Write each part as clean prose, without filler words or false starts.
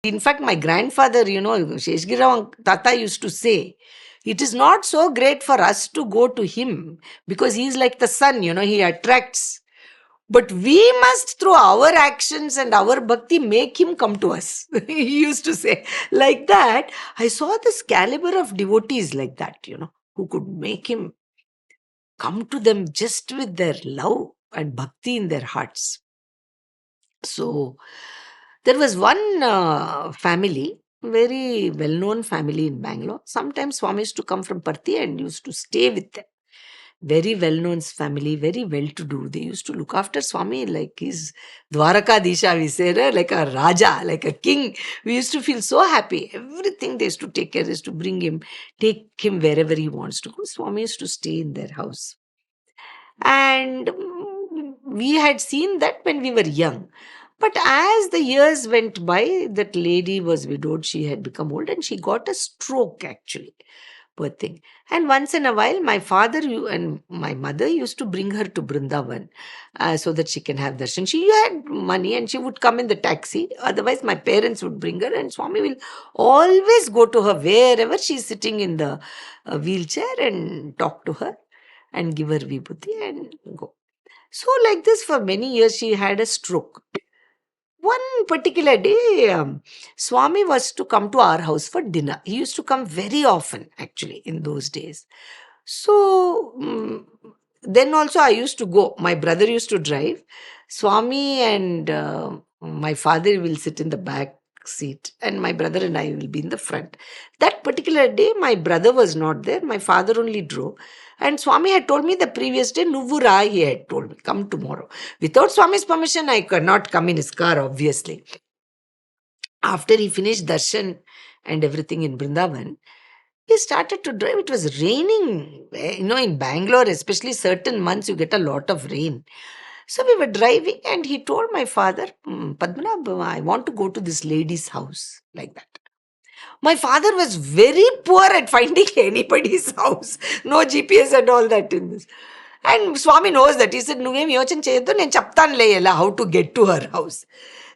In fact, my grandfather, Seshagiri Rao Tata used to say, it is not so great for us to go to him because he is like the sun, he attracts. But we must, through our actions and our bhakti, make him come to us. He used to say. Like that, I saw this caliber of devotees like that, who could make him come to them just with their love and bhakti in their hearts. So, there was one family, very well-known family in Bangalore. Sometimes Swami used to come from Parthi and used to stay with them. Very well-known family, very well-to-do. They used to look after Swami like his Dwarakadisha, we say, like a Raja, like a king. We used to feel so happy. Everything they used to take care, they used to bring him, take him wherever he wants to go. Swami used to stay in their house. And we had seen that when we were young. But as the years went by, that lady was widowed. She had become old and she got a stroke actually. Poor thing. And once in a while, my father and my mother used to bring her to Brindavan so that she can have darshan. She had money and she would come in the taxi. Otherwise, my parents would bring her and Swami will always go to her wherever she's sitting in the wheelchair and talk to her and give her vibhuti and go. So like this for many years she had a stroke. One particular day, Swami was to come to our house for dinner. He used to come very often actually in those days. So then also I used to go. My brother used to drive. Swami and my father will sit in the back seat and my brother and I will be in the front. That particular day, my brother was not there. My father only drove. And Swami had told me the previous day, Nuvura, he had told me, come tomorrow. Without Swami's permission, I could not come in his car, obviously. After he finished darshan and everything in Brindavan, he started to drive. It was raining. In Bangalore, especially certain months, you get a lot of rain. So we were driving and he told my father, Padmanabhan, I want to go to this lady's house. Like that. My father was very poor at finding anybody's house. No GPS and all that in this. And Swami knows that. He said, Nuvem yochana cheyaddu, nen chaptan le how to get to her house.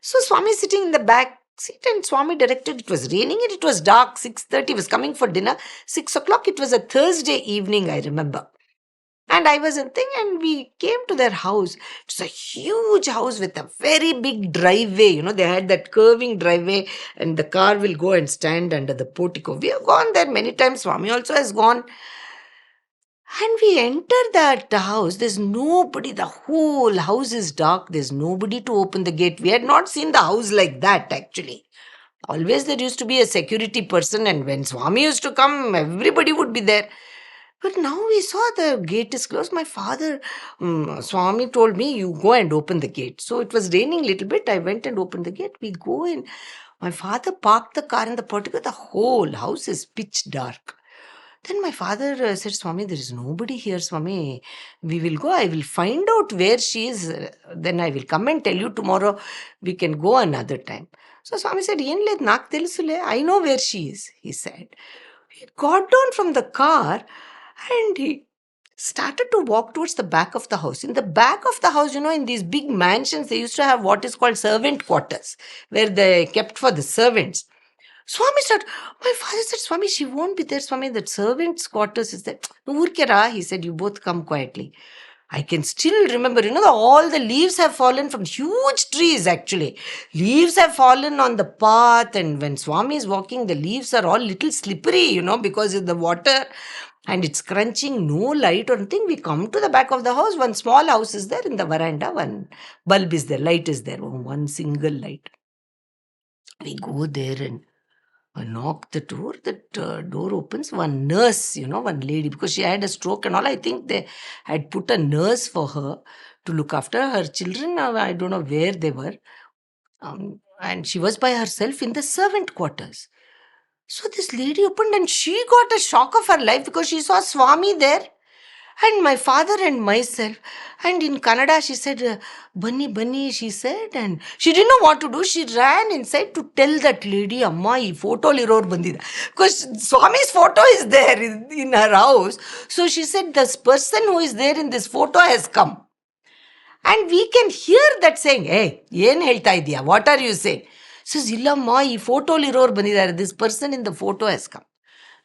So Swami is sitting in the back seat and Swami directed. It was raining and it was dark. 6:30 was coming for dinner. 6 o'clock. It was a Thursday evening, I remember. And I was in thing and we came to their house. It's a huge house with a very big driveway. They had that curving driveway and the car will go and stand under the portico. We have gone there many times. Swami also has gone. And we enter that house. There's nobody. The whole house is dark. There's nobody to open the gate. We had not seen the house like that actually. Always there used to be a security person and when Swami used to come, everybody would be there. But now we saw the gate is closed. My father, Swami told me, you go and open the gate. So it was raining a little bit. I went and opened the gate. We go in. My father parked the car in the portico. The whole house is pitch dark. Then my father said, Swami, there is nobody here, Swami. We will go. I will find out where she is. Then I will come and tell you tomorrow. We can go another time. So Swami said, I know where she is, he said. He got down from the car and he started to walk towards the back of the house. In the back of the house, in these big mansions, they used to have what is called servant quarters, where they kept for the servants. Swami said, my father said, Swami, she won't be there, Swami. That servant's quarters is there. Urkera, he said, you both come quietly. I can still remember, all the leaves have fallen from huge trees actually. Leaves have fallen on the path and when Swami is walking, the leaves are all little slippery, because of the water and it's crunching, no light or anything. We come to the back of the house, one small house is there in the veranda, one bulb is there, light is there, one single light. We go there and knock the door. That door opens. One nurse, one lady, because she had a stroke and all. I think they had put a nurse for her to look after her children. I don't know where they were. And she was by herself in the servant quarters. So this lady opened and she got a shock of her life because she saw Swami there. And my father and myself. And in Kannada, she said, Bunny, Bunny, she said. And she didn't know what to do. She ran inside to tell that lady, Amma, ee photo liror bandida. Because Swami's photo is there in her house. So she said, this person who is there in this photo has come. And we can hear that saying, hey, yen helta idya? What are you saying? Says, Illamma, ee photo liroor bandidare. This person in the photo has come.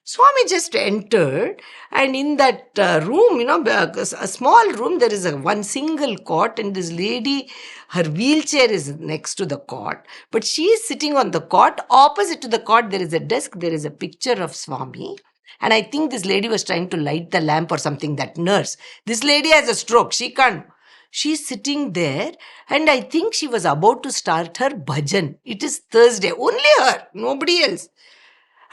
Swami just entered, and in that room, a small room, there is one single cot, and this lady, her wheelchair is next to the cot, but she is sitting on the cot. Opposite to the cot, there is a desk, there is a picture of Swami, and I think this lady was trying to light the lamp or something, that nurse. This lady has a stroke, she can't. She's sitting there, and I think she was about to start her bhajan. It is Thursday, only her, nobody else.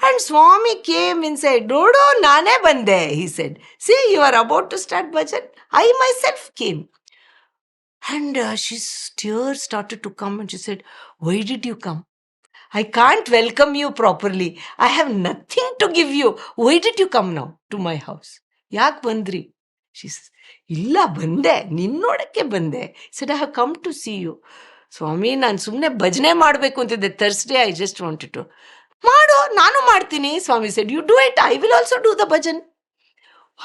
And Swami came inside. Dodo, nane bande, he said. See, you are about to start bhajan. I myself came. And tears started to come, and she said, why did you come? I can't welcome you properly. I have nothing to give you. Why did you come now to my house? Yak bandri? She says, Illa bande, ninnodake bande. Said, I have come to see you. Swami, ನಾನು ಸುಮ್ಮನೆ ಭಜನೆ ಮಾಡಬೇಕು ಅಂತಿದ್ದೆ. Thursday, I just wanted to. ಮಾಡು, ನಾನು ಮಾಡ್ತೀನಿ. Swami said, you do it, I will also do the bhajan.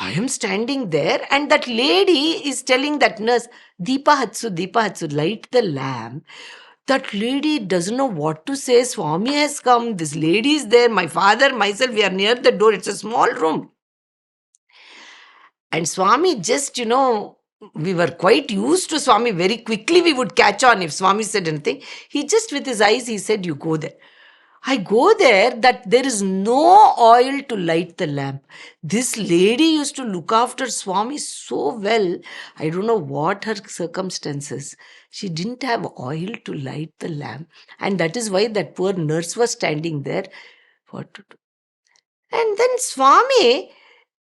I am standing there, and that lady is telling that nurse, Deepa Hatsu, light the lamp. That lady doesn't know what to say. Swami has come, this lady is there, my father, myself, we are near the door. It's a small room. And Swami just, we were quite used to Swami. Very quickly we would catch on if Swami said anything. He just, with his eyes, he said, you go there. I go there, that there is no oil to light the lamp. This lady used to look after Swami so well. I don't know what her circumstances. She didn't have oil to light the lamp. And that is why that poor nurse was standing there. What to do? And then Swami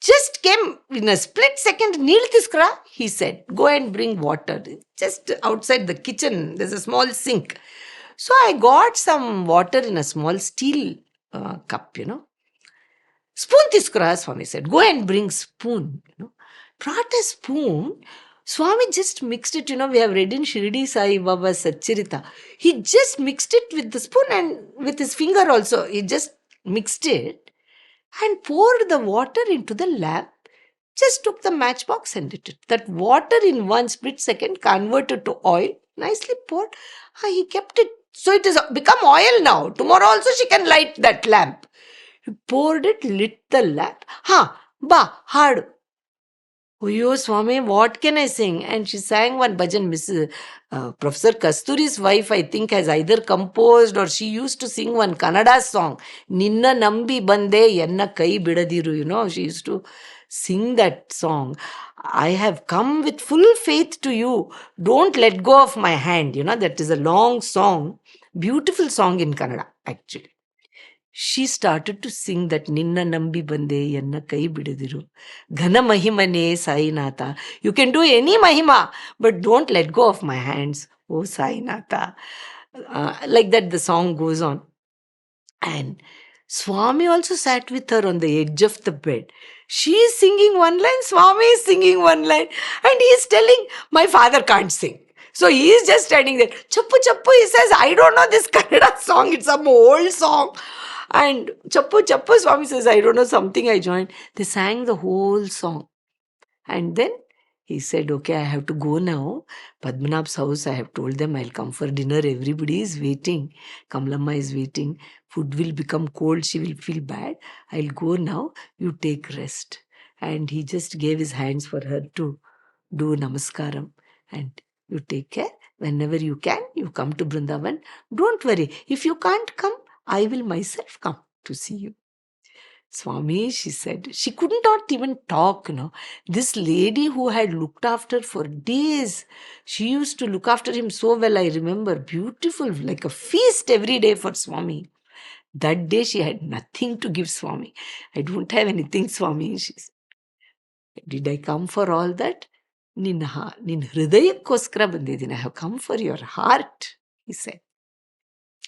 just came in a split second. Neel tiskra, he said. Go and bring water. Just outside the kitchen, there's a small sink. So I got some water in a small steel cup, Spoon tiskura, Swami said. Go and bring spoon, Brought a spoon. Swami just mixed it, we have read in Shirdi Sai Baba Satcharita. He just mixed it with the spoon and with his finger also. He just mixed it and poured the water into the lamp. Just took the matchbox and lit it. That water in one split second converted to oil, nicely poured. He kept it. So it has become oil now. Tomorrow also she can light that lamp. He poured it, lit the lamp. Hard. Oh, Swami, what can I sing? And she sang one bhajan. Professor Kasturi's wife, I think, has either composed or she used to sing one Kannada song. Ninna nambi bande yenna kai bidadiru. She used to sing that song. I have come with full faith to you. Don't let go of my hand. That is a long song. Beautiful song in Kannada, actually. She started to sing that Ninna Nambi Bande Yanna Kai Bidadiru. Ghana Mahimane Sainata. You can do any Mahima, but don't let go of my hands. Oh Sainata. Like that the song goes on. And Swami also sat with her on the edge of the bed. She is singing one line, Swami is singing one line. And he is telling, my father can't sing. So he is just standing there. Chappu Chappu, he says, I don't know this Kannada song. It's some old song. And Chappu Chappu, Swami says, I don't know, something I joined. They sang the whole song. And then he said, okay, I have to go now. Padmanabh's house, I have told them I'll come for dinner. Everybody is waiting. Kamlamma is waiting. Food will become cold. She will feel bad. I'll go now. You take rest. And he just gave his hands for her to do namaskaram. And you take care. Whenever you can, you come to Vrindavan. Don't worry. If you can't come, I will myself come to see you. Swami, she said, she could not even talk, This lady who had looked after for days, she used to look after him so well, I remember, beautiful, like a feast every day for Swami. That day she had nothing to give Swami. I don't have anything, Swami, she said. Did I come for all that? Nin hridayakoskara bandidini. I have come for your heart, he said.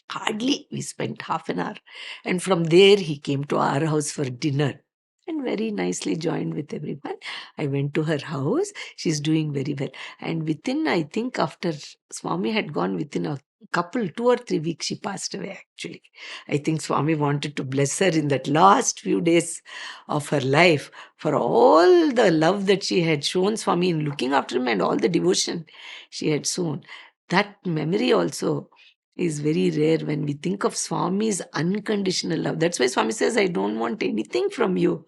Hardly, we spent half an hour. And from there, he came to our house for dinner and very nicely joined with everyone. I went to her house. She's doing very well. And within, I think, after Swami had gone, within a couple, 2 or 3 weeks, she passed away, actually. I think Swami wanted to bless her in that last few days of her life for all the love that she had shown Swami in looking after him and all the devotion she had shown. That memory also is very rare when we think of Swami's unconditional love. That's why Swami says, I don't want anything from you.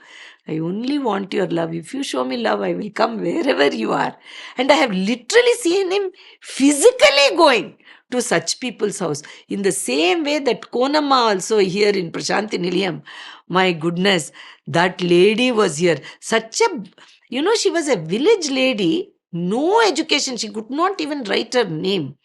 I only want your love. If you show me love, I will come wherever you are. And I have literally seen him physically going to such people's house. In the same way that Konamma also here in Prasanthi Nilayam, my goodness, that lady was here. Such a, she was a village lady, no education. She could not even write her name.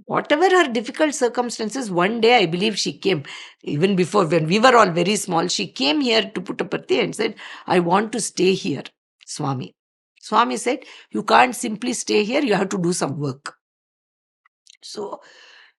Whatever her difficult circumstances, one day I believe she came, even before when we were all very small, she came here to Puttaparthi and said, I want to stay here, Swami. Swami said, you can't simply stay here, you have to do some work.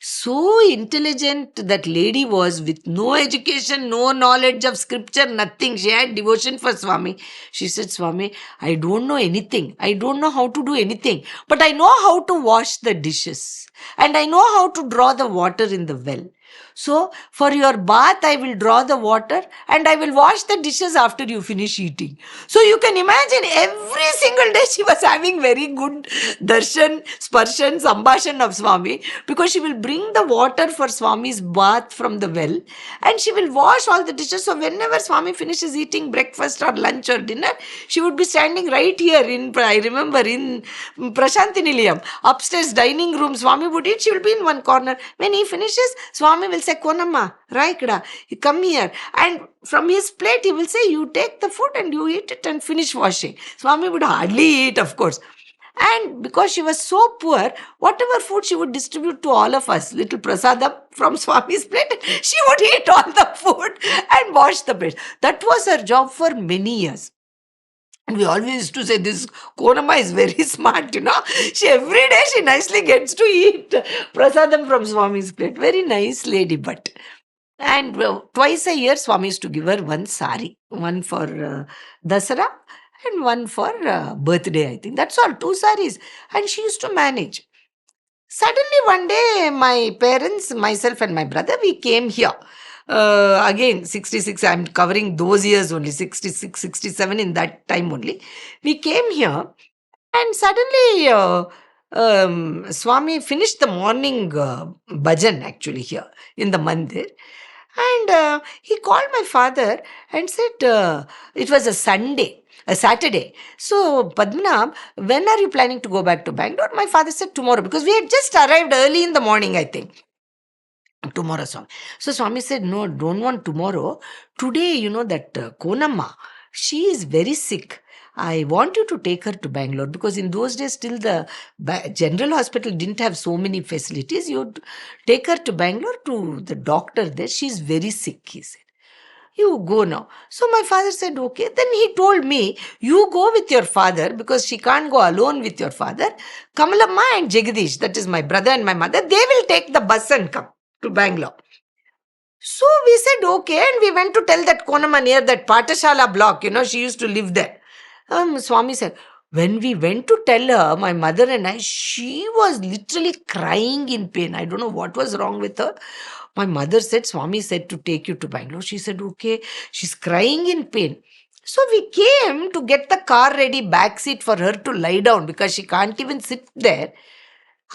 So intelligent that lady was, with no education, no knowledge of scripture, nothing. She had devotion for Swami. She said, Swami, I don't know anything. I don't know how to do anything. But I know how to wash the dishes. And I know how to draw the water in the well. So, for your bath, I will draw the water and I will wash the dishes after you finish eating. So, you can imagine every single day she was having very good darshan, sparshan, sambhashan of Swami, because she will bring the water for Swami's bath from the well and she will wash all the dishes. So, whenever Swami finishes eating breakfast or lunch or dinner, she would be standing right here I remember, in Prasanthi Nilayam, upstairs dining room. Swami would eat, she will be in one corner. When he finishes, Swami will say, Konamma, Raikada, come here. And from his plate, he will say, you take the food and you eat it and finish washing. Swami would hardly eat, of course. And because she was so poor, whatever food she would distribute to all of us, little prasadam from Swami's plate, she would eat all the food and wash the plate. That was her job for many years. And we always used to say, this Konamma is very smart, She every day she nicely gets to eat prasadam from Swami's plate. Very nice lady, but. And twice a year, Swami used to give her one sari. One for Dasara and one for birthday, I think. That's all, 2 saris. And she used to manage. Suddenly one day, my parents, myself and my brother, we came here. Again, 66, I'm covering those years only, 66, 67 in that time only. We came here and suddenly Swami finished the morning bhajan actually here in the mandir. And he called my father and said, it was a Saturday. So, Padmanabh, when are you planning to go back to Bangalore? My father said, tomorrow, because we had just arrived early in the morning, I think. Tomorrow, Swami. So, Swami said, no, don't want tomorrow. Today, that Konamma, she is very sick. I want you to take her to Bangalore, because in those days still the general hospital didn't have so many facilities. You'd take her to Bangalore to the doctor there. She's very sick, he said. You go now. So my father said, okay. Then he told me, you go with your father, because she can't go alone with your father. Kamalamma and Jagadish, that is my brother and my mother, they will take the bus and come to Bangalore. So we said, okay. And we went to tell that Konamma near that Patashala block, she used to live there. Swami said, when we went to tell her, my mother and I, she was literally crying in pain. I don't know what was wrong with her. My mother said, Swami said to take you to Bangalore. She said, okay. She's crying in pain. So we came to get the car ready, back seat for her to lie down, because she can't even sit there.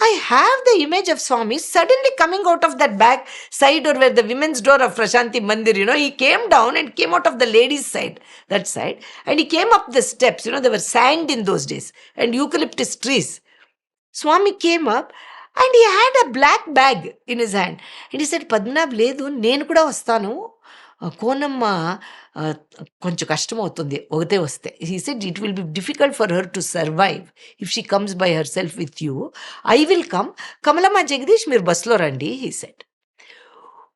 I have the image of Swami suddenly coming out of that back side, or where the women's door of Prasanthi Mandir, he came down and came out of the ladies' side, that side, and he came up the steps. There were sand in those days and eucalyptus trees. Swami came up and he had a black bag in his hand. And he said, Padmanabh, ledu, nenu kuda vastanu. Konamma కొంచెం కష్టం అవుతుంది ఒకతే వస్తే. He said it will be difficult for her to survive if she comes by herself with you. I will come. Kamalama Jagadish, మీరు బస్లో రండి, he said.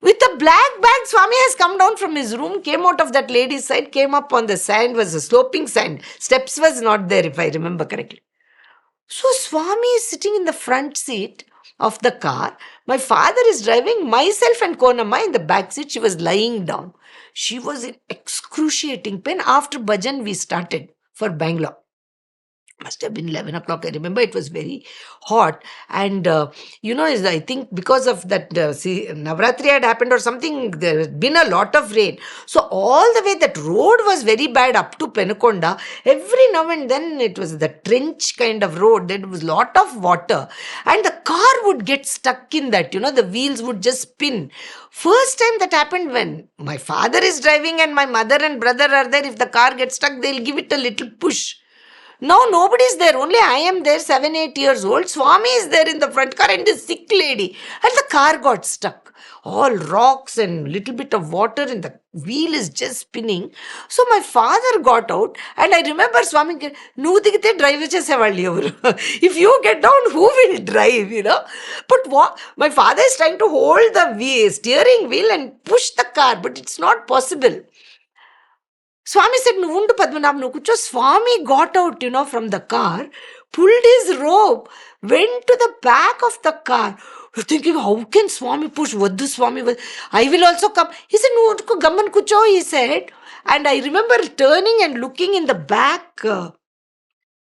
With a black bag, Swami has come down from his room, came out of that lady's side, came up on the sand, was a sloping sand. Steps was not there, if I remember correctly. So Swami is sitting in the front seat of the car. My father is driving, myself and Konamma in the back seat. She was lying down. She was in excruciating pain. After bhajan, we started for Bangalore. Must have been 11 o'clock. I remember it was very hot. And, I think because of that, Navratri had happened or something, there had been a lot of rain. So all the way, that road was very bad up to Penukonda. Every now and then, it was the trench kind of road. There was lot of water. And the car would get stuck in that, the wheels would just spin. First time that happened when my father is driving and my mother and brother are there. If the car gets stuck, they'll give it a little push. Now nobody is there. Only I am there, 7, 8 years old. Swami is there in the front car and the sick lady. And the car got stuck. All rocks and little bit of water and the wheel is just spinning. So my father got out and I remember Swami, "Nu digite drive chesevalli avaru." If you get down, who will drive, But my father is trying to hold the steering wheel and push the car, but it's not possible. Swami said, "Untold Padmanabhan kucho." Swami got out, from the car, pulled his rope, went to the back of the car. We're thinking, how can Swami push? Vaddu Swami, I will also come. He said, "No, gamman kucho," he said. And I remember turning and looking in the back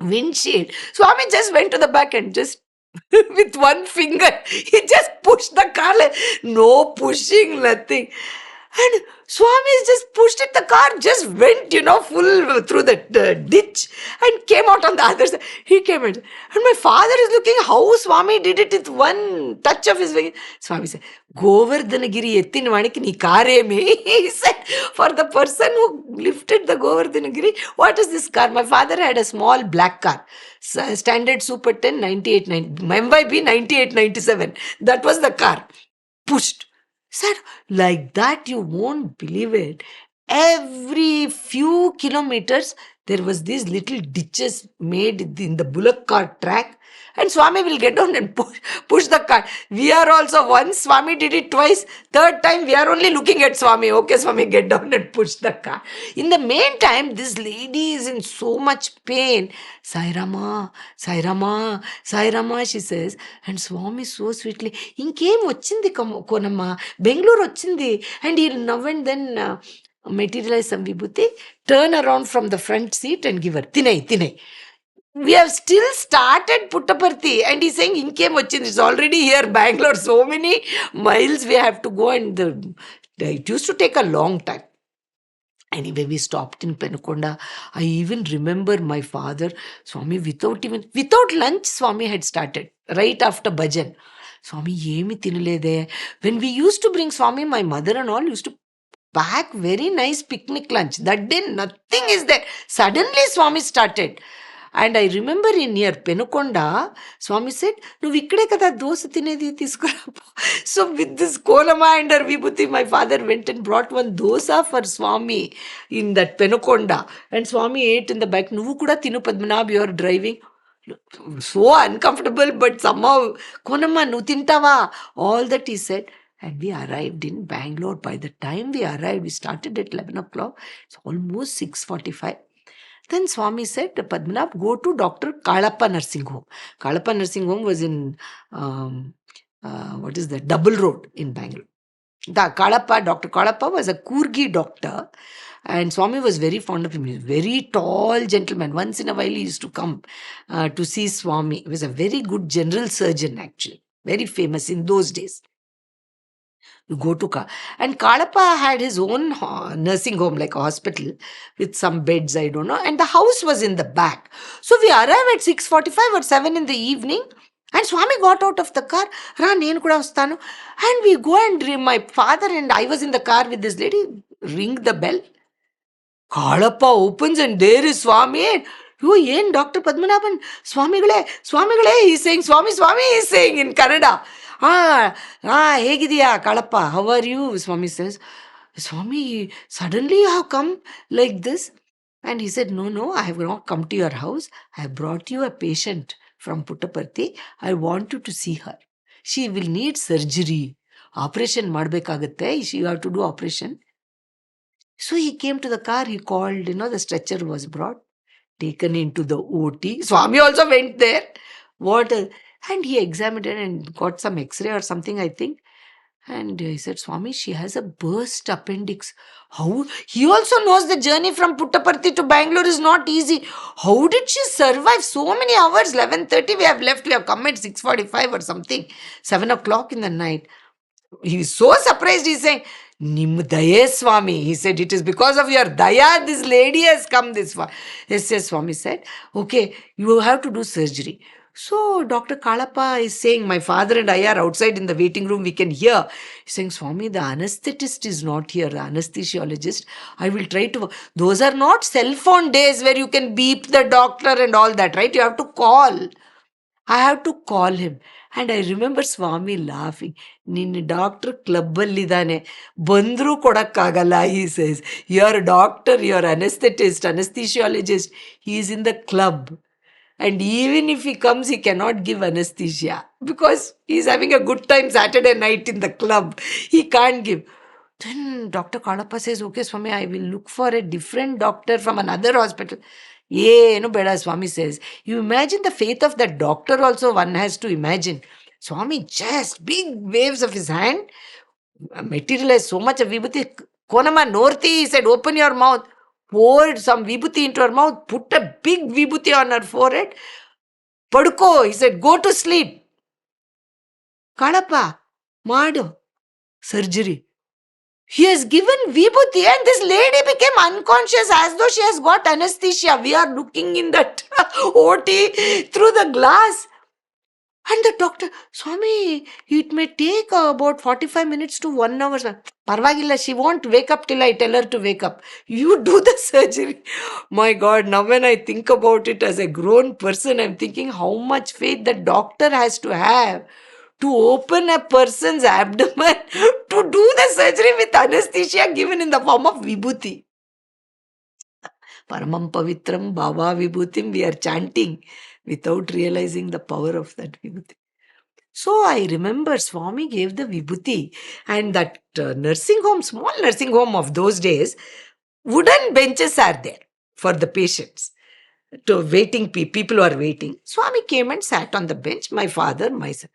windshield. Swami just went to the back and just with one finger, he just pushed the car, like, no pushing, nothing. And Swami just pushed it. The car just went, full through the ditch and came out on the other side. He came in. And my father is looking how Swami did it with one touch of his wing. Swami said, "Govardhanagiri ettin vaniki ni kare me." He said, for the person who lifted the Govardhanagiri, what is this car? My father had a small black car. Standard Super 10, 98, MYB 98, 97. That was the car. Pushed. Said, like that, you won't believe it. Every few kilometers, there was these little ditches made in the bullock cart track. And Swami will get down and push the cart. We are also, once Swami did it twice. Third time, we are only looking at Swami. Okay, Swami, get down and push the cart. In the meantime, this lady is in so much pain. "Sai Rama, Sai Rama, Sai Rama," she says. And Swami so sweetly, "Inkem vachindi konamma, Bengaluru vachindi." And he'll now and then materialize some vibhuti, turn around from the front seat and give her, "Tinai, Tinai." We have still started Puttaparthi and he's saying, "Inkem vachindi." It's already here, Bangalore. So many miles we have to go, and it used to take a long time. Anyway, we stopped in Penukonda. I even remember my father, Swami, without lunch, Swami had started right after bhajan. "Swami, yemi tinalede." When we used to bring Swami, my mother and all used to pack very nice picnic lunch. That day, nothing is there. Suddenly, Swami started. And I remember in near Penukonda, Swami said, "నువ్వు ఇక్కడే కదా దోశ తినేది, తీసుకురా." So with this Kolama and her Vibhuti, my father went and brought one dosa for Swami in that Penukonda. And Swami ate in the back. "నువ్వు కూడా తిను Padmanabh, you are driving." So uncomfortable, but somehow, "Konama, nu tintava." All that he said. And we arrived in Bangalore. By the time we arrived, we started at 11 o'clock. It's almost 6:45. Then Swami said, "Padmanabh, go to Dr. Kalappa Nursing Home." Kalappa Nursing Home was in, what is that, Double Road in Bangalore. Dr. Kalappa was a Kurgi doctor, and Swami was very fond of him. He was a very tall gentleman. Once in a while, he used to come to see Swami. He was a very good general surgeon, actually. Very famous in those days. You go to and Kalappa had his own nursing home, like a hospital with some beds, I don't know, and the house was in the back. So we arrived at 6:45 or 7 in the evening, and Swami got out of the car. "Ra, nenu kuda vastanu." And we go and my father and I was in the car with this lady, ring the bell. Kalappa opens and there is Swami. "Oh, yen Dr. Padmanabhan, Swamigale," he's saying, "Swami, Swami," he's saying in Kannada. Hegidiya, Kalappa, how are you?" Swami says. "Swami, suddenly you have come like this." And he said, No, I have not come to your house. I have brought you a patient from Puttaparthi. I want you to see her. She will need surgery. Operation ಮಾಡಬೇಕಾಗುತ್ತೆ. You have to do operation. So he came to the car, he called, the stretcher was brought, taken into the OT. Swami also went there. And he examined it and got some X-ray or something, I think. And he said, Swami, she has a burst appendix. How? He also knows the journey from Puttaparthi to Bangalore is not easy. How did she survive so many hours? 11:30 we have left. We have come at 6:45 or something. 7 o'clock in the night. He's so surprised. He's saying, Nim Daye Swami. He said, it is because of your Daya this lady has come this far. Yes, yes, Swami said, okay, you have to do surgery. So Dr. Kalappa is saying, my father and I are outside in the waiting room. We can hear. He's saying, Swami, the anesthetist is not here, the anesthesiologist. I will try to. Those are not cell phone days where you can beep the doctor and all that, right? You have to call. I have to call him. And I remember Swami laughing. Ninni doctor clubballidane. Bandru kodakkagala, he says. You're a doctor, you're anesthetist, anesthesiologist. He is in the club. And even if he comes, he cannot give anesthesia. Because he's having a good time Saturday night in the club. He can't give. Then Dr. Kalappa says, okay, Swami, I will look for a different doctor from another hospital. Yeah, no, Beda, Swami says. You imagine the faith of that doctor also, one has to imagine. Swami just big waves of his hand, materialized so much of vibhuti. Konama Northi, he said, open your mouth. Poured some vibhuti into her mouth, put a big vibhuti on her forehead. Paduko, he said, go to sleep. Kalappa, Madu, surgery. He has given vibhuti and this lady became unconscious as though she has got anesthesia. We are looking in that OT through the glass. And the doctor, Swami, it may take about 45 minutes to 1 hour. Parvagilla, she won't wake up till I tell her to wake up. You do the surgery. My God, now when I think about it as a grown person, I'm thinking how much faith the doctor has to have to open a person's abdomen to do the surgery with anesthesia given in the form of vibhuti. Paramam Pavitram Bhava Vibhutim, we are chanting without realizing the power of that vibhuti. So I remember Swami gave the vibhuti, and that nursing home, small nursing home of those days, wooden benches are there for the patients. To waiting people who are waiting. Swami came and sat on the bench, my father, myself.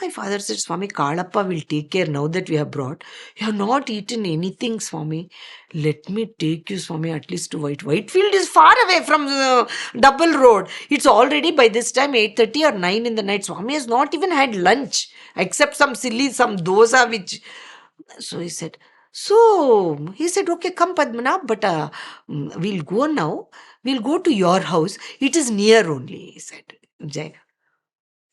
My father said, Swami, Kalappa will take care now that we have brought. You have not eaten anything, Swami. Let me take you, Swami, at least to Whitefield is far away from the double road. It's already by this time 8:30 or 9 in the night. Swami has not even had lunch, except some dosa, which... So he said, okay, come Padmanabh, but we'll go now. We'll go to your house. It is near only, he said. Jai.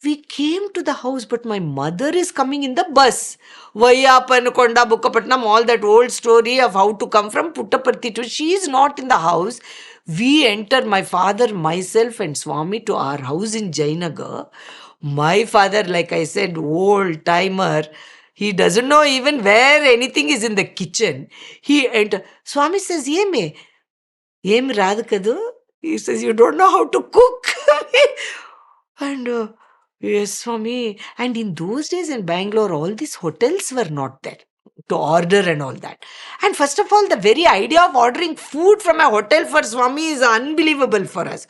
We came to the house, but my mother is coming in the bus. Vayapan, Bukkapatnam, all that old story of how to come from Puttaparthi to. She is not in the house. We enter, my father, myself, and Swami, to our house in Jainagar. My father, like I said, old timer. He doesn't know even where anything is in the kitchen. He enters. Swami says, Yeme radakadu? He says, you don't know how to cook. And yes, Swami. And in those days in Bangalore, all these hotels were not there to order and all that. And first of all, the very idea of ordering food from a hotel for Swami is unbelievable for us.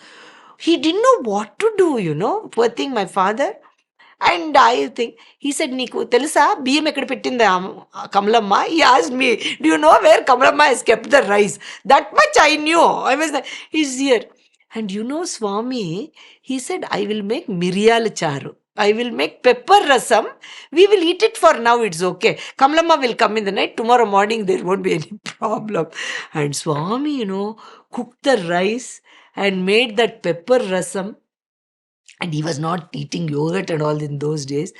He didn't know what to do, poor thing, my father. And I think, he said, Niku, Telusa, BM ekkada pettinda Kamalamma. He asked me, do you know where Kamalamma has kept the rice? That much I knew. I was like, he's here. And Swami, he said, I will make miriyal charu. I will make pepper rasam. We will eat it for now. It's okay. Kamalamma will come in the night. Tomorrow morning, there won't be any problem. And Swami, cooked the rice and made that pepper rasam. And he was not eating yogurt and all in those days.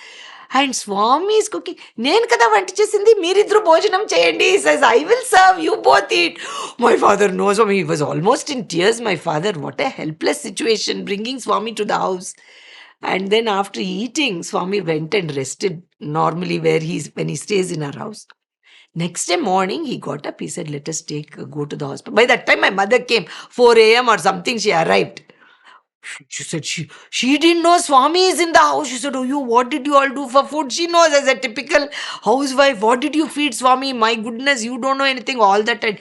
And Swami is cooking. Nenu kada vanti chesindi, meeridru bhojanam cheyandi. He says, I will serve, you both eat. My father knows Swami. He was almost in tears, my father. What a helpless situation, bringing Swami to the house. And then after eating, Swami went and rested normally when he stays in our house. Next day morning, he got up. He said, let us go to the hospital. By that time, my mother came. 4 a.m. or something, she arrived. She said she didn't know Swami is in the house. She said, "Oh, what did you all do for food?" She knows as a typical housewife. What did you feed Swami? My goodness, you don't know anything. All that time,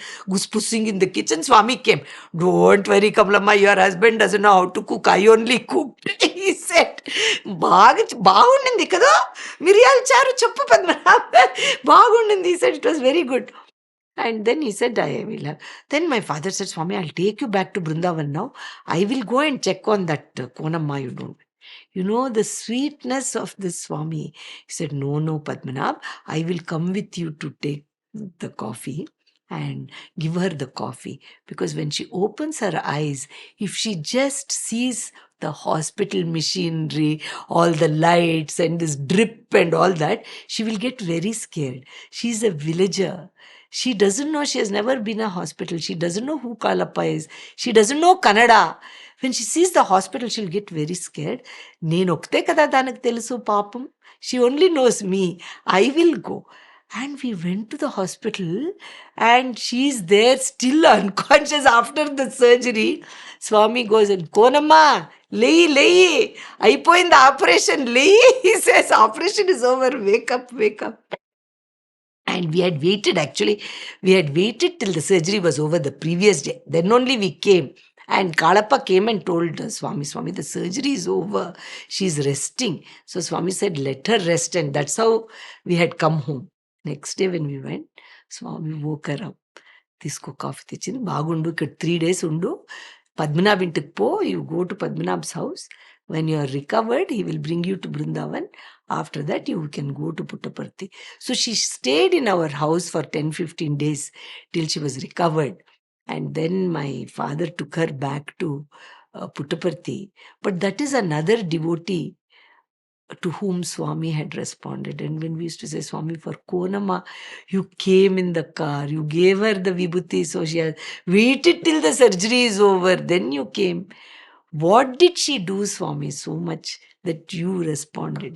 pussing in the kitchen. Swami came. Don't worry, Kamlama, your husband doesn't know how to cook. I only cooked. He said, బాగుండింది కదా మిరియాల చారు చెప్పు పద్మనాభ బాగుండింది. He said it was very good. And then he said, I will have. Then my father said, Swami, I'll take you back to Brindavan now. I will go and check on that Konamma, you don't. You know the sweetness of this Swami. He said, No, no, Padmanabh, I will come with you to take the coffee and give her the coffee. Because when she opens her eyes, if she just sees the hospital machinery, all the lights and this drip and all that, she will get very scared. She's a villager. She doesn't know, she has never been a hospital. She doesn't know who Kalappa is. She doesn't know Kannada. When she sees the hospital, she'll get very scared. Nenokte kada danak telusu papam. She only knows me. I will go. And we went to the hospital and she's there still unconscious after the surgery. Swami goes and, Konamma, lei. Aipoyindi operation, lei. He says, operation is over. Wake up. And we had waited till the surgery was over the previous day. Then only we came. And Kalappa came and told Swami, the surgery is over. She's resting. So Swami said, let her rest. And that's how we had come home. Next day when we went, Swami woke her up. తీసుకో coffee తెచ్చింది బాగుండు ఇక్కడ 3 days ఉండు పద్మనాభ్ ఇంటికి పో you go to Padmanabh's house when you are recovered he will bring you to Brindavan after that you can go to Puttaparthi. So she stayed in our house for 10-15 days till she was recovered and then my father took her back to Puttaparthi. But that is another devotee to whom Swami had responded. And when we used to say, Swami, for Konamma, you came in the car, you gave her the vibhuti, so she has waited till the surgery is over, then you came. What did she do, Swami, so much that you responded,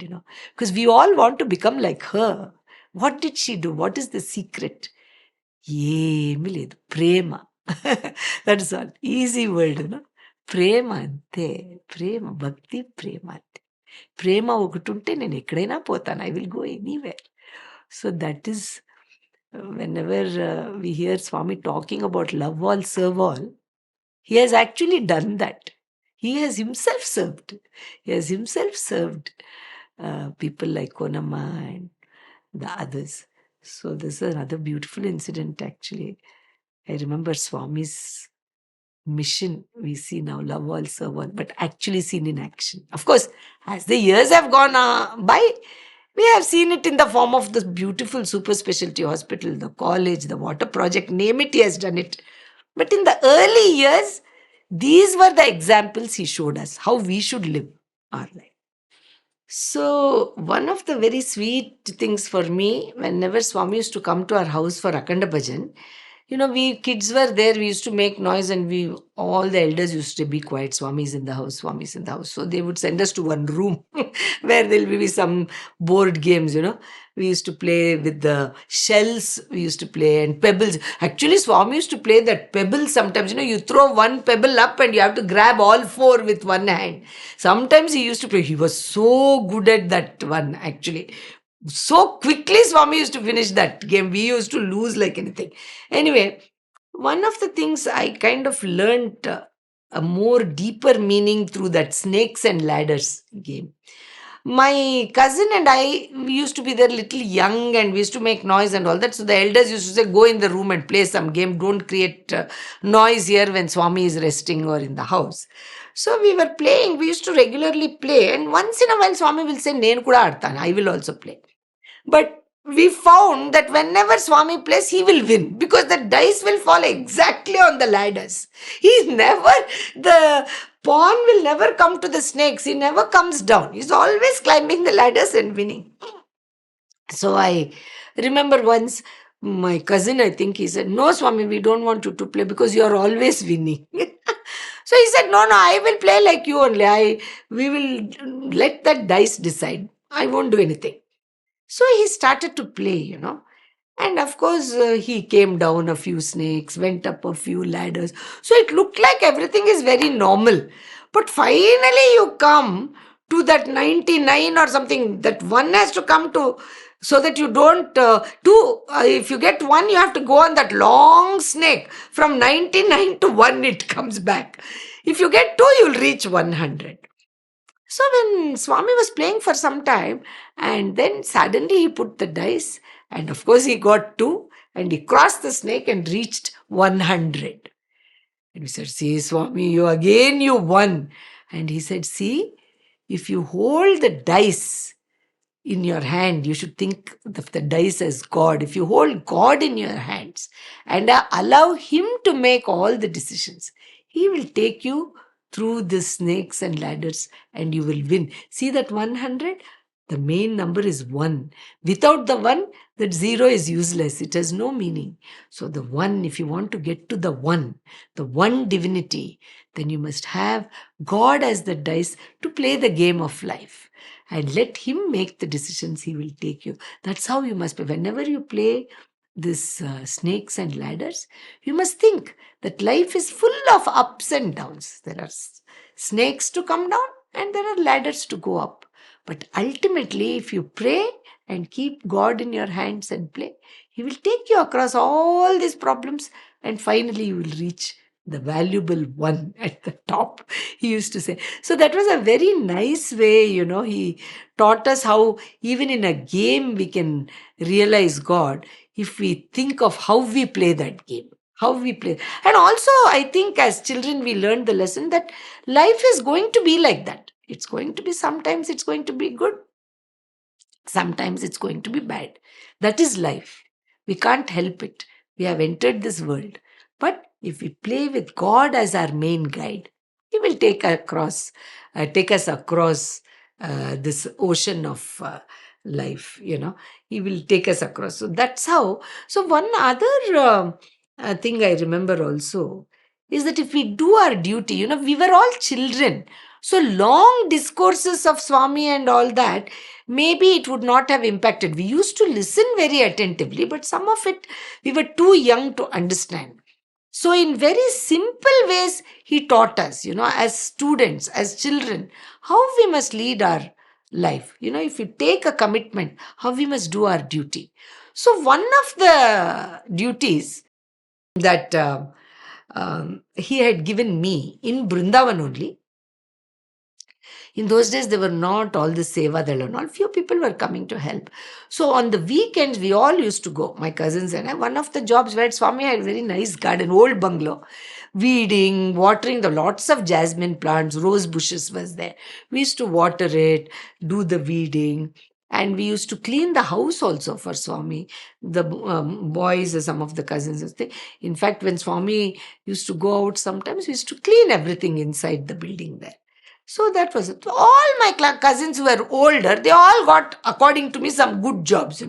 Because we all want to become like her. What did she do? What is the secret? ఏమీ లేదు ప్రేమ that is all easy word ప్రేమ అంతే ప్రేమ భక్తి ప్రేమ అంతే ప్రేమ ఒకటి ఉంటే నేను ఎక్కడైనా పోతాను I will go anywhere so that is whenever we hear Swami talking about love all serve all he has actually done that he has himself served people like Konamma and the others. So this is another beautiful incident actually. I remember Swami's mission we see now, love all, serve all, but actually seen in action. Of course, as the years have gone by, we have seen it in the form of this beautiful super specialty hospital, the college, the water project, name it, he has done it. But in the early years, these were the examples he showed us, how we should live our life. So, one of the very sweet things for me, whenever Swami used to come to our house for Akhanda Bhajan, we kids were there, we used to make noise and all the elders used to be quiet. Swami's in the house. So they would send us to one room where there will be some board games, We used to play with the shells, we used to play and pebbles. Actually, Swami used to play that pebble sometimes, you throw one pebble up and you have to grab all 4 with one hand. Sometimes he used to play, he was so good at that one actually. So quickly Swami used to finish that game. We used to lose like anything. Anyway, one of the things I kind of learned a more deeper meaning through that snakes and ladders game. My cousin and I, we used to be there little young and we used to make noise and all that. So the elders used to say, go in the room and play some game. Don't create noise here when Swami is resting or in the house. So we were playing. We used to regularly play. And once in a while, Swami will say, Nenu kuda aadtanu. I will also play. But we found that whenever Swami plays, he will win because the dice will fall exactly on the ladders. The pawn will never come to the snakes. He never comes down. He's always climbing the ladders and winning. So I remember once my cousin, I think he said, no, Swami, we don't want you to play because you are always winning. So he said, no, I will play like you only. We will let that dice decide. I won't do anything. So he started to play, And of course, he came down a few snakes, went up a few ladders. So it looked like everything is very normal. But finally you come to that 99 or something, that one has to come to, so that you don't if you get one, you have to go on that long snake from 99 to 1, it comes back. If you get two, you'll reach 100. So when Swami was playing for some time, and then suddenly he put the dice, and of course he got two, and he crossed the snake and reached 100. And we said, see, Swami, you won. And he said, see, if you hold the dice in your hand, you should think of the dice as God. If you hold God in your hands and allow Him to make all the decisions, He will take you through the snakes and ladders and you will win. See that 100? The main number is 1. Without the 1, that 0 is useless. It has no meaning. So the 1, if you want to get to the one divinity, then you must have God as the dice to play the game of life. And let Him make the decisions. He will take you. That's how you must be. Whenever you play this snakes and ladders, you must think that life is full of ups and downs. There are snakes to come down and there are ladders to go up. But ultimately, if you pray and keep God in your hands and play, He will take you across all these problems and finally you will reach the valuable one at the top, he used to say. So that was a very nice way, he taught us how even in a game we can realize God if we think of how we play that game. How we play. And also, I think as children, we learned the lesson that life is going to be like that. It's going to be, sometimes it's going to be good, sometimes it's going to be bad. That is life. We can't help it. We have entered this world. But if we play with God as our main guide, He will take us across this ocean of life. He will take us across. So that's how. So one other thing I remember also is that if we do our duty, we were all children. So long discourses of Swami and all that, maybe it would not have impacted. We used to listen very attentively, but some of it we were too young to understand. So in very simple ways, he taught us, as students, as children, how we must lead our life. If we take a commitment, how we must do our duty. So one of the duties that he had given me in Brindavan only. In those days, there were not all the Seva Dal and all. Few people were coming to help. So on the weekends, we all used to go, my cousins and I. One of the jobs where Swami had a very nice garden, old bungalow, weeding, watering, the lots of jasmine plants, rose bushes was there. We used to water it, do the weeding. And we used to clean the house also for Swami. The boys, some of the cousins. In fact, when Swami used to go out sometimes, we used to clean everything inside the building there. So that was it. All my cousins who were older, they all got, according to me, some good jobs,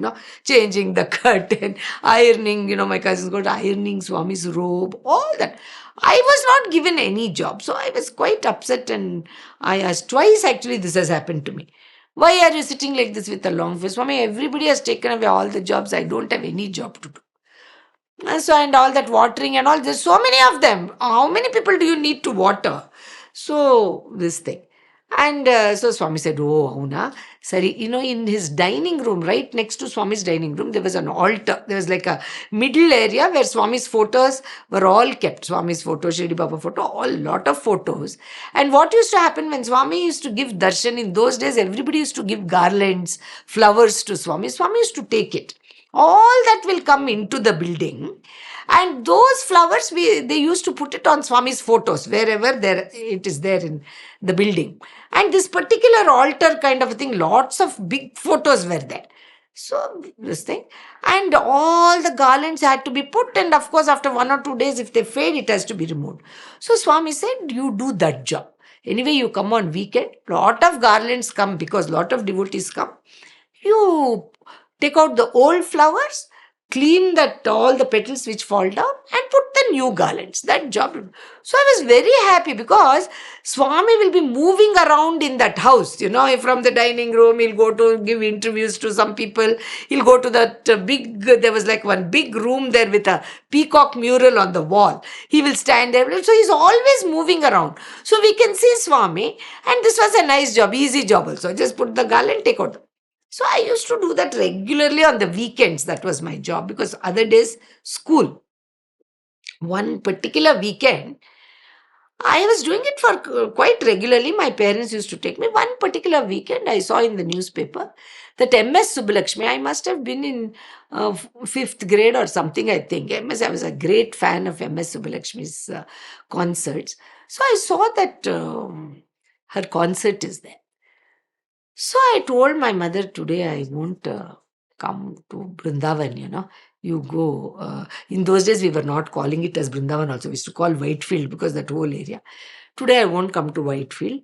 changing the curtain, ironing, my cousins got ironing Swami's robe, all that. I was not given any job. So I was quite upset and I asked twice, actually, this has happened to me. Why are you sitting like this with a long face? Swami, everybody has taken away all the jobs. I don't have any job to do. So, and all that watering and all, there's so many of them. How many people do you need to water? So, this thing. And so Swami said, oh, Auna, sorry, in his dining room, right next to Swami's dining room, there was an altar. There was like a middle area where Swami's photos were all kept. Swami's photo, Shirdi Baba photo, all lot of photos. And what used to happen when Swami used to give darshan, in those days, everybody used to give garlands, flowers to Swami. Swami used to take it. All that will come into the building. And those flowers, they used to put it on Swami's photos, wherever it is there in the building. And this particular altar kind of a thing, lots of big photos were there. So this thing. And all the garlands had to be put. And of course, after 1 or 2 days, if they fade, it has to be removed. So Swami said, you do that job. Anyway, you come on weekend, lot of garlands come because lot of devotees come. You take out the old flowers, clean all the petals which fall down and put the the new garlands. That job. So I was very happy because Swami will be moving around in that house. From the dining room, he'll go to give interviews to some people. He'll go to that there was like one big room there with a peacock mural on the wall. He will stand there. So he's always moving around. So we can see Swami. And this was a nice job, easy job also. Just put the garland, take out. So I used to do that regularly on the weekends. That was my job because other days, school. One particular weekend, I was doing it for quite regularly. My parents used to take me. One particular weekend, I saw in the newspaper that MS Subbulakshmi, I must have been in fifth grade or something, I think. I was a great fan of MS Subbulakshmi's concerts. So I saw that her concert is there. So I told my mother, today I won't come to Brindavan, You go. In those days, we were not calling it as Brindavan also. We used to call Whitefield because that whole area. Today I won't come to Whitefield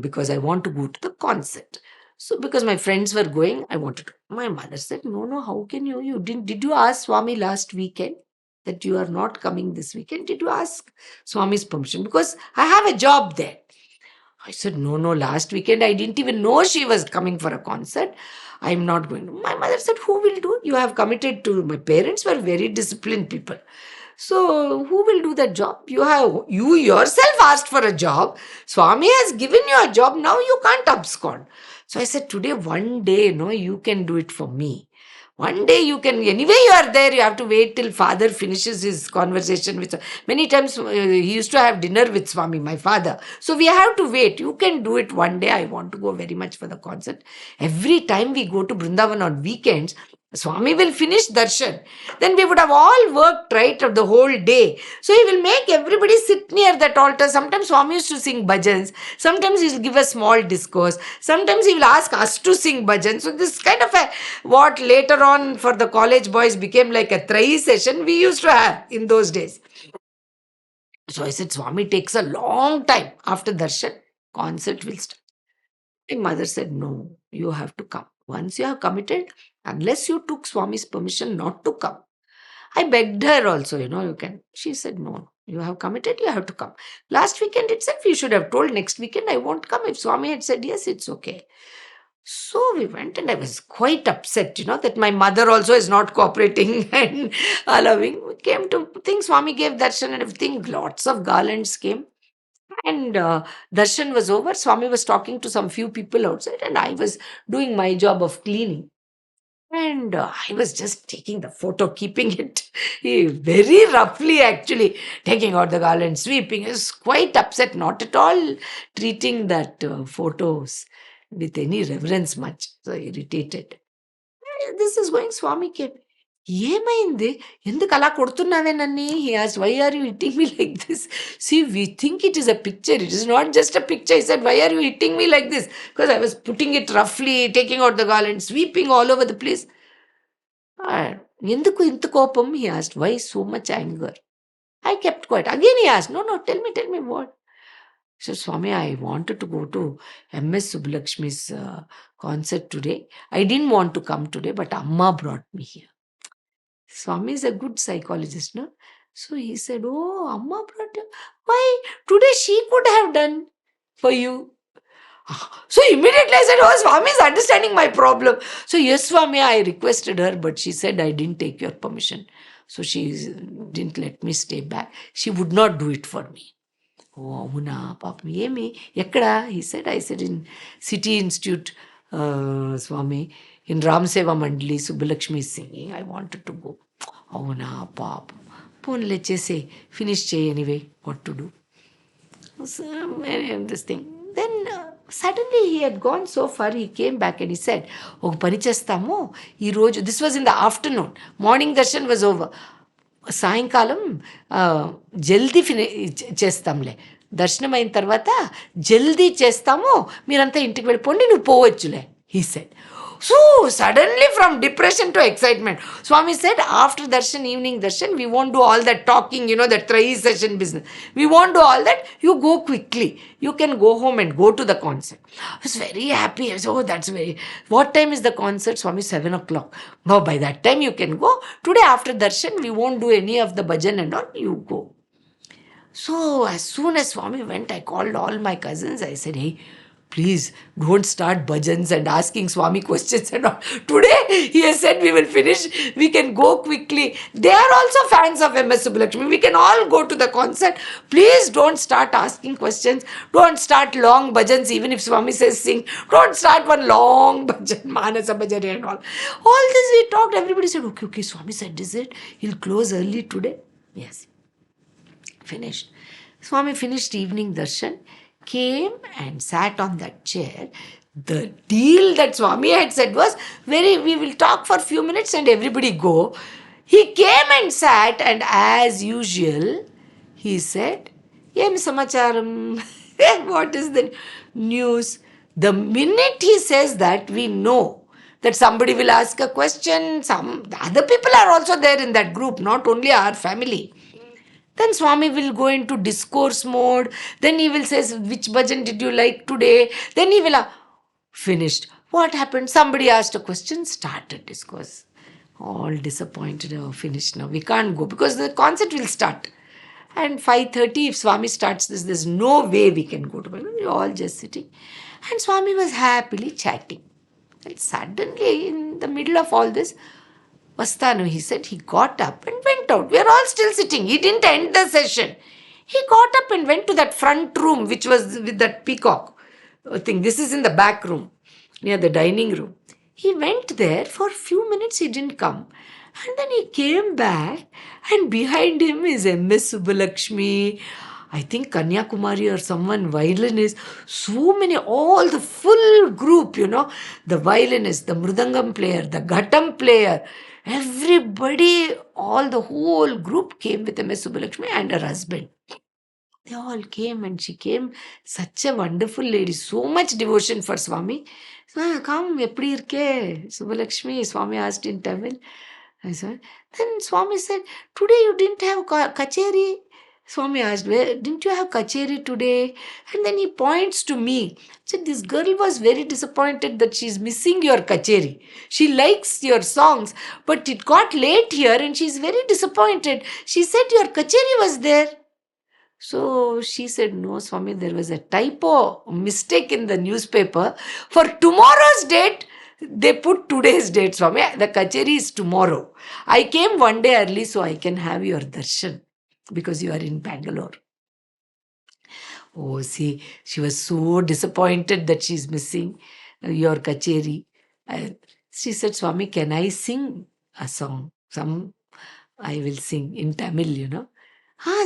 because I want to go to the concert. So because my friends were going, I wanted to. My mother said, no, how can you? Did you ask Swami last weekend that you are not coming this weekend? Did you ask Swami's permission? Because I have a job there. I said, no, last weekend I didn't even know she was coming for a concert. I'm not going to. My mother said, who will do? You have committed to. My parents were very disciplined people. So who will do that job? You yourself asked for a job. Swami has given you a job. Now you can't abscond. So I said, today, one day, you can do it for me. One day you can, anyway you are there, you have to wait till father finishes his conversation with, many times he used to have dinner with Swami, my father. So we have to wait. You can do it one day. I want to go very much for the concert. Every time we go to Brindavan on weekends, Swami will finish darshan. Then we would have all worked right of the whole day. So he will make everybody sit near that altar. Sometimes Swami used to sing bhajans. Sometimes he will give a small discourse. Sometimes he will ask us to sing bhajans. So this kind of what later on for the college boys became like a Trahi session we used to have in those days. So I said, Swami takes a long time. After darshan, concert will start. My mother said, no, you have to come. Once you have committed, unless you took Swami's permission not to come. I begged her also, you can. She said, no, you have committed, you have to come. Last weekend itself, you should have told next weekend I won't come. If Swami had said yes, it's okay. So we went and I was quite upset, that my mother also is not cooperating and allowing. We came to think Swami gave darshan and everything. Lots of garlands came. And darshan was over. Swami was talking to some few people outside and I was doing my job of cleaning. And I was just taking the photo, keeping it very roughly actually, taking out the garland, sweeping. I was quite upset, not at all treating that photos with any reverence much. So irritated. This is going, Swami came. ఏమైంది ఎందుకు అలా కొడుతున్నావే నన్ని he asked, why are you hitting me like this? See, we think it is a picture. It is not just a picture. He said, why are you hitting me like this? Because I was putting it roughly, taking out the garland, sweeping all over the place. ఎందుకు ఇంత కోపం? He asked, why so much anger? I kept quiet. Again he asked, no, tell me what? So, Swami, I wanted to go to MS Subbulakshmi's concert today. I didn't want to come today, but Amma brought me here. Swami is a good psychologist, no? So he said, oh, Amma brought you. Why? Today she could have done for you. So immediately I said, oh, Swami is understanding my problem. So yes, Swami, I requested her, but she said, I didn't take your permission. So she didn't let me stay back. She would not do it for me. Oh, avuna, papam, emi, ekkada? He said, I said, in City Institute, Swami, in Ram Seva Mandali, Subbulakshmi is singing. I wanted to go. Avuna, papam. Ponle chese, finish chey anyway, what to do? So, this thing. Then suddenly he had gone so far, he came back and he said, oh, pani chestamu, ee roju. This was in the afternoon. Morning darshan was over. సాయంకాలం జల్దీ చేస్తాంలే, దర్శనం అయిన తర్వాత జల్దీ చేస్తాము, మీరంతా ఇంటికి వెళ్ళిపోండి, నువ్వు పోవచ్చులే. He said, So suddenly from depression to excitement, Swami said, after darshan, evening darshan, we won't do all that talking, that 3 session business. We won't do all that. You go quickly. You can go home and go to the concert. I was very happy. I said, oh, that's very... What time is the concert? Swami, 7 o'clock. Now, by that time you can go. Today after darshan, we won't do any of the bhajan and all. You go. So as soon as Swami went, I called all my cousins. I said, hey, please don't start bhajans and asking Swami questions and all. Today he has said we will finish. We can go quickly. They are also fans of MS Subbulakshmi. We can all go to the concert. Please don't start asking questions. Don't start long bhajans. Even if Swami says sing, don't start one long bhajan, Manasa bhajan and all. All this we talked. Everybody said, okay, Swami said, is it? He'll close early today. Yes. Finished. Swami finished evening darshan, came and sat on that chair. The deal that Swami had said was, we will talk for a few minutes and everybody go. He came and sat, and as usual, he said, Yem samacharam. What is the news? The minute he says that, we know that somebody will ask a question. The other people are also there in that group, not only our family. Then Swami will go into discourse mode. Then he will say, which bhajan did you like today? Then he will finished. What happened? Somebody asked a question, started discourse. All disappointed. Oh, finished now. We can't go because the concert will start. And 5:30, if Swami starts this, there's no way we can go to bhajan. We're all just sitting. And Swami was happily chatting. And suddenly, in the middle of all this, Vastanu, he said, he got up and went out. We are all still sitting. He didn't end the session. He got up and went to that front room, which was with that peacock thing. This is in the back room, near the dining room. He went there for a few minutes. He didn't come. And then he came back, and behind him is MS Subbulakshmi, I think Kanyakumari or someone, violinist, so many, all the full group, the violinist, the mridangam player, the ghatam player, everybody, all the whole group came with MS Subbulakshmi and her husband. They all came, and she came, such a wonderful lady, so much devotion for Swami. Come, eppadi irke, Subbulakshmi? Swami asked in Tamil. I said, then Swami said, today you didn't have kacheri. Swami asked, didn't you have kacheri today? And then he points to me. Said, this girl was very disappointed that she's missing your kacheri. She likes your songs, but it got late here and she's very disappointed. She said your kacheri was there. So she said, no, Swami, there was a typo, mistake in the newspaper. For tomorrow's date, they put today's date, Swami. The kacheri is tomorrow. I came one day early so I can have your darshan because you are in Bangalore. Oh, see, she was so disappointed that she's missing your kacheri. She said, Swami, can I sing a song? I will sing in Tamil,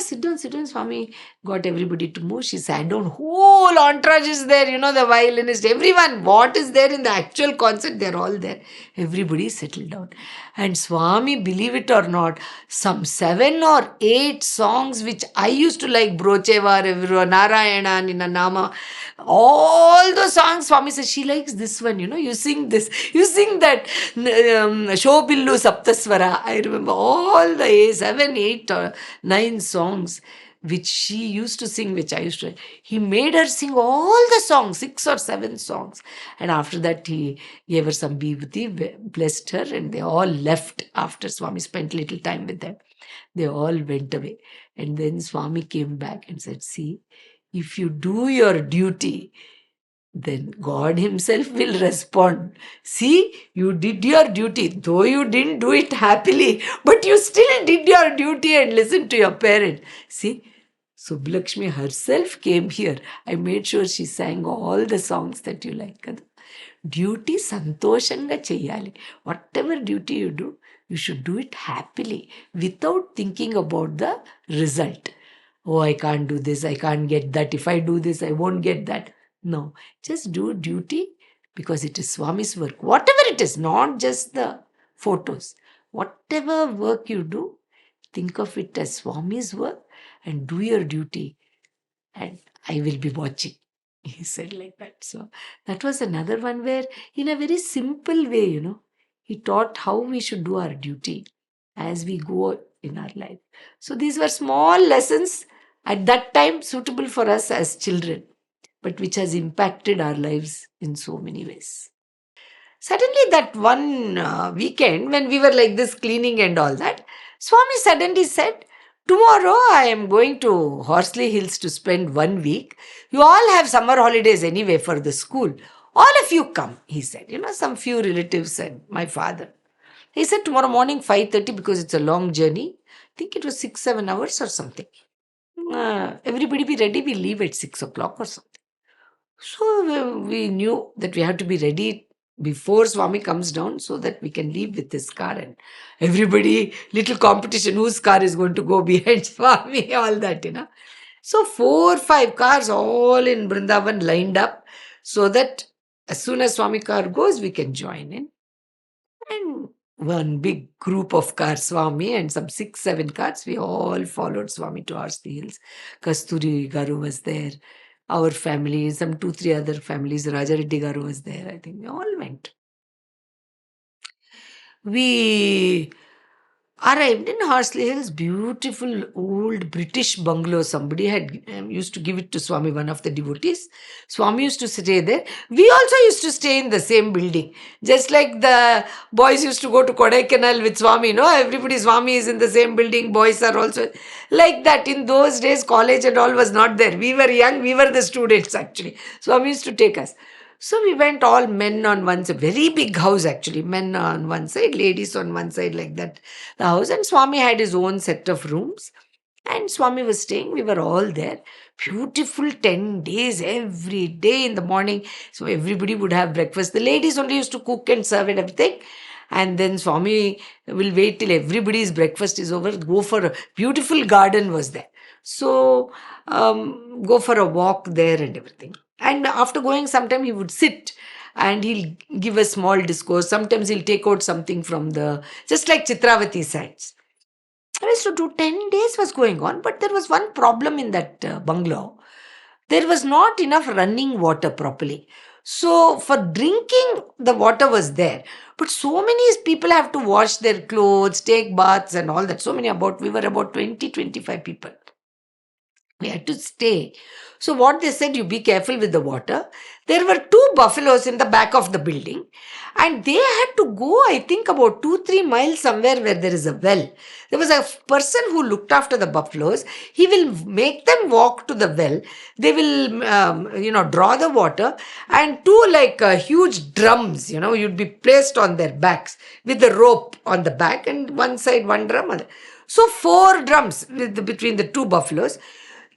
sit down, Swami got everybody to move. She sat down, whole entourage is there, the violinist, everyone. What is there in the actual concert, they're all there. Everybody settled down. And Swami, believe it or not, some 7 or 8 songs which I used to like, Brocheva, Narayana, Nina Nama, all those songs, Swami says, she likes this one, you sing this, you sing that, Shobillu Saptaswara. I remember all the 7, 8, or 9 songs which she used to sing, which I used to. He made her sing all the songs, 6 or 7 songs. And after that, he gave her some vibhuti, blessed her, and they all left after Swami spent little time with them. They all went away. And then Swami came back and said, see, if you do your duty, then God himself will respond. See, you did your duty, though you didn't do it happily, but you still did your duty and listened to your parent. See, Subbulakshmi herself came here. I made sure she sang all the songs that you like. Duty santoshanga cheyali. Whatever duty you do, you should do it happily without thinking about the result. Oh, I can't do this, I can't get that. If I do this, I won't get that. No, just do duty because it is Swami's work. Whatever it is, not just the photos. Whatever work you do, think of it as Swami's work and do your duty. And I will be watching. He said like that. So that was another one where, in a very simple way, he taught how we should do our duty as we go in our life. So these were small lessons at that time suitable for us as children, but which has impacted our lives in so many ways. Suddenly, that one weekend, when we were like this cleaning and all that, Swami suddenly said, "Tomorrow I am going to Horsley Hills to spend 1 week. You all have summer holidays anyway for the school. All of you come," he said. Some few relatives and my father. He said, "Tomorrow morning, 5:30, because it's a long journey. I think it was 6-7 hours or something. Everybody be ready. We leave at 6 o'clock or something." So we knew that we had to be ready before Swami comes down so that we can leave with his car, and everybody, little competition, whose car is going to go behind Swami, all that. So 4-5 cars all in Vrindavan lined up so that as soon as Swami car goes, we can join in. And one big group of cars, Swami, and some 6-7 cars, we all followed Swami to Horsley Hills. Kasturi Garu was there. Our family, some 2-3 other families, Raja Reddy Garu was there. I think we all went. We arrived in Horsley Hills, beautiful old British bungalow. Somebody had used to give it to Swami, one of the devotees. Swami used to stay there. We also used to stay in the same building. Just like the boys used to go to Kodaikanal with Swami, everybody, Swami is in the same building. Boys are also like that. In those days, college and all was not there. We were young, we were the students actually. Swami used to take us. So we went, all men on one side, very big house actually, men on one side, ladies on one side, like that, the house. And Swami had his own set of rooms. And Swami was staying, we were all there. Beautiful 10 days, every day in the morning. So everybody would have breakfast. The ladies only used to cook and serve and everything. And then Swami will wait till everybody's breakfast is over, go for a beautiful garden was there. So go for a walk there and everything. And after going, sometime he would sit and he'll give a small discourse. Sometimes he'll take out something from just like Chitravati sites. I used to do 10 days was going on, but there was one problem in that bungalow. There was not enough running water properly. So for drinking, the water was there. But so many people have to wash their clothes, take baths and all that. We were about 20-25 people. We had to stay. So what they said, you be careful with the water. There were 2 buffaloes in the back of the building, and they had to go, I think, about 2-3 miles somewhere where there is a well. There was a person who looked after the buffaloes. He will make them walk to the well. They will, draw the water, and 2 huge drums, you'd be placed on their backs with the rope on the back, and one side, one drum. So 4 drums between the 2 buffaloes.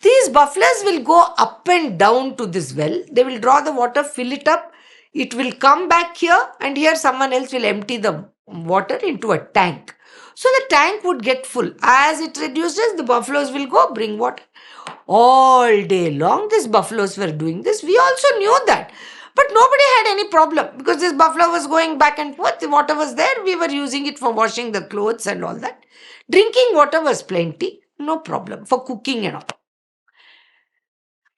These buffaloes will go up and down to this well. They will draw the water, fill it up. It will come back here, and here someone else will empty the water into a tank. So the tank would get full. As it reduces, the buffaloes will go bring water. All day long, these buffaloes were doing this. We also knew that. But nobody had any problem because this buffalo was going back and forth. The water was there. We were using it for washing the clothes and all that. Drinking water was plenty. No problem for cooking and all.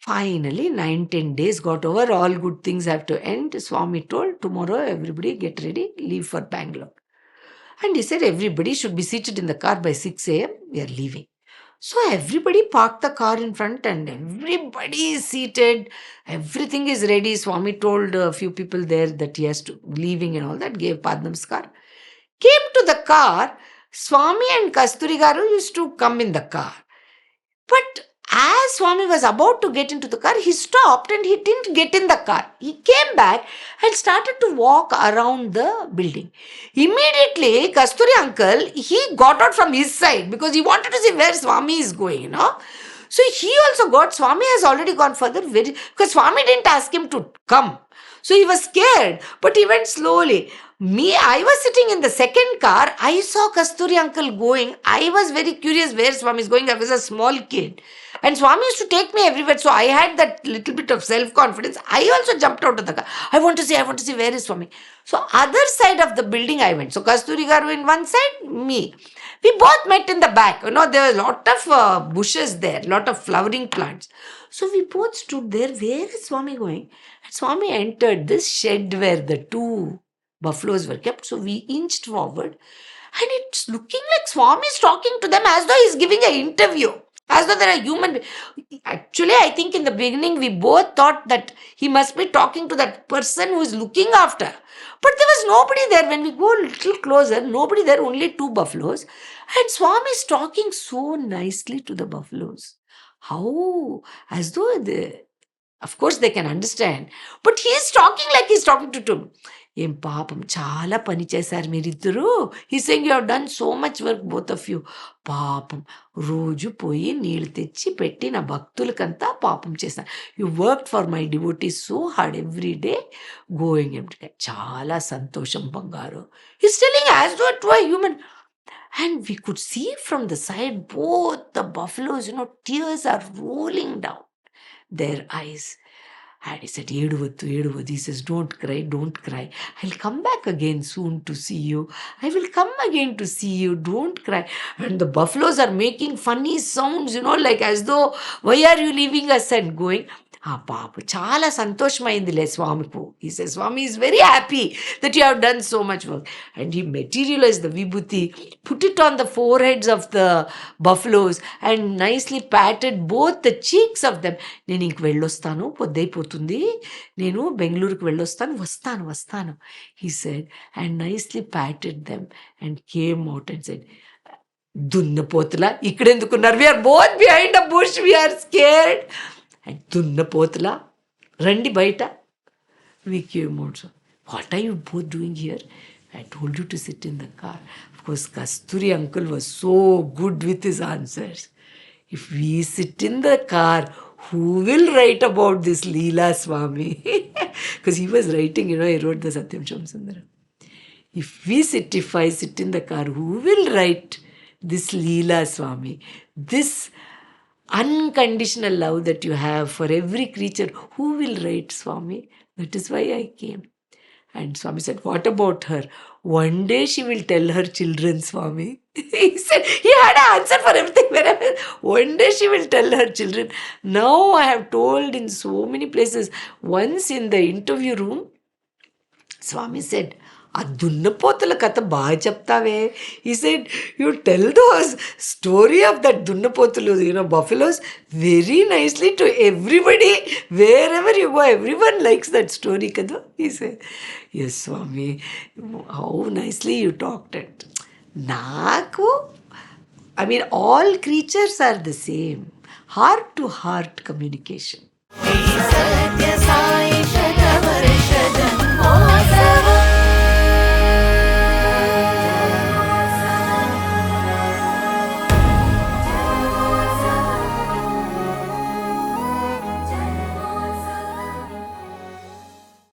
Finally, 9-10 days got over. All good things have to end. Swami told, tomorrow everybody get ready, leave for Bangalore. And he said everybody should be seated in the car by 6 a.m. We are leaving. So everybody parked the car in front and everybody is seated. Everything is ready. Swami told a few people there that he has to leaving and all that. Gave Padman's car. Came to the car. Swami and Kasturi Garu used to come in the car. But as Swami was about to get into the car, he stopped and he didn't get in the car. He came back and started to walk around the building. Immediately, Kasturi uncle, he got out from his side because he wanted to see where Swami is going, So he also got, Swami has already gone further because Swami didn't ask him to come. So he was scared, but he went slowly. I was sitting in the second car. I saw Kasturi uncle going. I was very curious where Swami is going. I was a small kid. And Swami used to take me everywhere. So I had that little bit of self-confidence. I also jumped out of the car. I want to see where is Swami. So other side of the building I went. So Kasturi Garu in one side, me. We both met in the back. There were a lot of bushes there, lot of flowering plants. So we both stood there. Where is Swami going? And Swami entered this shed where the two buffaloes were kept. So we inched forward. And it's looking like Swami is talking to them as though he's giving an interview. As though they're a human. Actually, I think in the beginning we both thought that he must be talking to that person who is looking after. But there was nobody there. When we go a little closer, nobody there, only two buffaloes. And Swami is talking so nicely to the buffaloes. How? As though of course they can understand. But he is talking like he's talking to two. ఏం పాపం చాలా పని చేశారు మీరిద్దరూ. He saying you have done so much work both of you. పాపం రోజు పోయి నీళ్ళు తెచ్చి పెట్టి నా భక్తులకంతా పాపం చేశాను. You work for my devotees so hard every day going every. చాలా సంతోషం బంగారు. He's telling as though to a human. And we could see from the side both the buffaloes, tears are rolling down their eyes. And he said, Eduvadu. He says, don't cry. I'll come back again soon to see you. I will come again to see you. Don't cry. And the buffaloes are making funny sounds, like as though, why are you leaving us and going? Papa, chala santoshmayindile Swamiku. He says, Swami is very happy that you have done so much work. And he materialized the vibhuti, put it on the foreheads of the buffaloes and nicely patted both the cheeks of them. నేను ఇంక వెళ్ళొస్తాను, పొద్దైపోతుంది, నేను బెంగళూరుకు వెళ్ళొస్తాను, వస్తాను. He said, and nicely patted them and came out and said, దున్నపోతులా ఇక్కడెందుకున్నారు? We are both behind a bush, we are scared. And దున్నపోతులా రండి బయట. We came out. So, what are you both doing here? I told you to sit in the car. Of course, Kasturi uncle was so good with his answers. If we sit in the car, who will write about this Leela Swami? Because he was writing, he wrote the Satyam Shamsundaram. If I sit in the car, who will write this Leela Swami? This unconditional love that you have for every creature, who will write, Swami? That is why I came. And Swami said, what about her? One day she will tell her children, Swami. He said, he had an answer for everything. Wherever. One day she will tell her children. Now I have told in so many places. Once in the interview room, Swami said, ఆ దున్నపోతుల కథ బాగా చెప్తావే. He said, you tell those story of that దున్నపోతులు, buffaloes very nicely to everybody. Wherever you go, everyone likes that story kada. He said, yes Swami, how nicely you talked it. నాకు, all creatures are the same. Heart to heart communication.